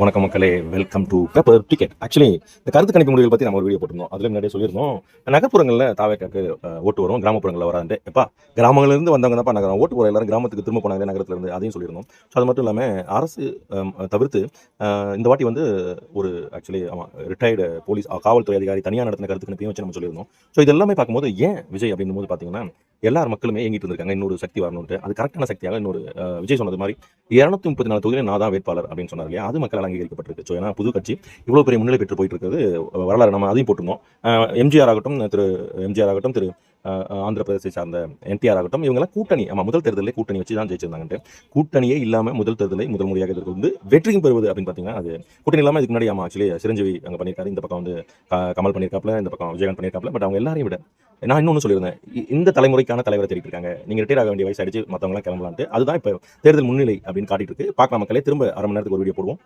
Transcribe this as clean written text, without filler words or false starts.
வணக்கம் மக்களே, welcome to paper ticket. Actually இந்த கருத்து கணிப்பு முடிவுகள் பற்றி நம்ம ஒரு வீடியோ போட்டிருந்தோம். அதில் முன்னாடியே சொல்லியிருந்தோம், நகர்ப்புறங்களில் தாவேக்காக்கு ஓட்டு வரும், கிராமப்புறங்களில் வராதுன்ட்டு. எப்பா கிராமங்களிலிருந்து வந்தவங்க தான்ப்பா நகரம் ஓட்டு போகிற எல்லாரும் கிராமத்துக்கு திரும்ப போனாங்க நகரத்துலேருந்து, அதையும் சொல்லியிருந்தோம். ஸோ அது மட்டும் இல்லாமல் அரசு தவிர்த்து இந்த வாட்டி வந்து ஒரு ஆக்சுவலி ரிட்டையர்டு போலீஸ் காவல்துறை அதிகாரி தனியாக நடத்தின கருத்து கணிப்பையும் வச்சு நம்ம சொல்லியிருந்தோம். ஸோ இது எல்லாமே பார்க்கும்போது ஏன் விஜய் அப்படின்னும் போது பார்த்தீங்கன்னா, எல்லார் மக்களுமே ஏங்கிட்டு இருந்திருக்காங்க இன்னொரு சக்தி வரணும்ட்டு. அது கரெக்டான சக்தியாக இன்னொரு விஜய் சொன்னது மாதிரி 234 தொகுதியில் நான் தான் வேட்பாளர் அப்படின்னு சொன்னார் இல்லையா, அது மக்களால் அங்கீகரிக்கப்பட்டிருக்கு. ஸோ ஏன்னா புது கட்சி இவ்வளோ பெரிய முன்னிலை பெற்று போயிட்டு இருக்கிறது வரலாறு. நம்ம அதையும் போட்டிருந்தோம். எம்ஜிஆர் ஆகட்டும், எம்ஜிஆர் ஆகட்டும், ஆந்திர பிரதேசத்தை சார்ந்த என்டிஆர் ஆகட்டும், இவங்கெல்லாம் கூட்டணி முதல் தேர்தலில் கூட்டணி வச்சு தான் ஜெயிச்சிருந்தாங்கன்ட்டு. கூட்டணியே இல்லாமல் முதல் தேர்தலை முதல் முறையாக இதற்கு வந்து வெற்றியும் பெறுவது அப்படின்னு பார்த்தீங்கன்னா, அது கூட்டணி இல்லாமல் இதுக்கு முன்னாடி ஆக்சுவலி சிரஞ்சீவி அங்கே பண்ணியிருக்காரு, இந்த பக்கம் வந்து கமல் பண்ணியிருக்காப்ல, இந்த பக்கம் விஜயகாந்த் பண்ணியிருக்காப்ல. பட் அவங்க எல்லாரையும் விட நான் இன்னொன்று சொல்லியிருந்தேன், இந்த தலைமுறைக்கான தலைவரை தேடிட்டு இருக்காங்க, நீங்கள் ரிட்டையர் ஆக வேண்டிய வயசு ஆயிடுச்சு, மற்றவங்களாம் கிளம்பலான்ட்டு. அதுதான் இப்போ தேர்தல் முன்னிலை அப்படின்னு காட்டிட்டு இருக்கு. பார்க்கலாம் மக்களே, திரும்ப அரை மணி நேரத்துக்கு ஒரு வீடியோ போடுவோம்.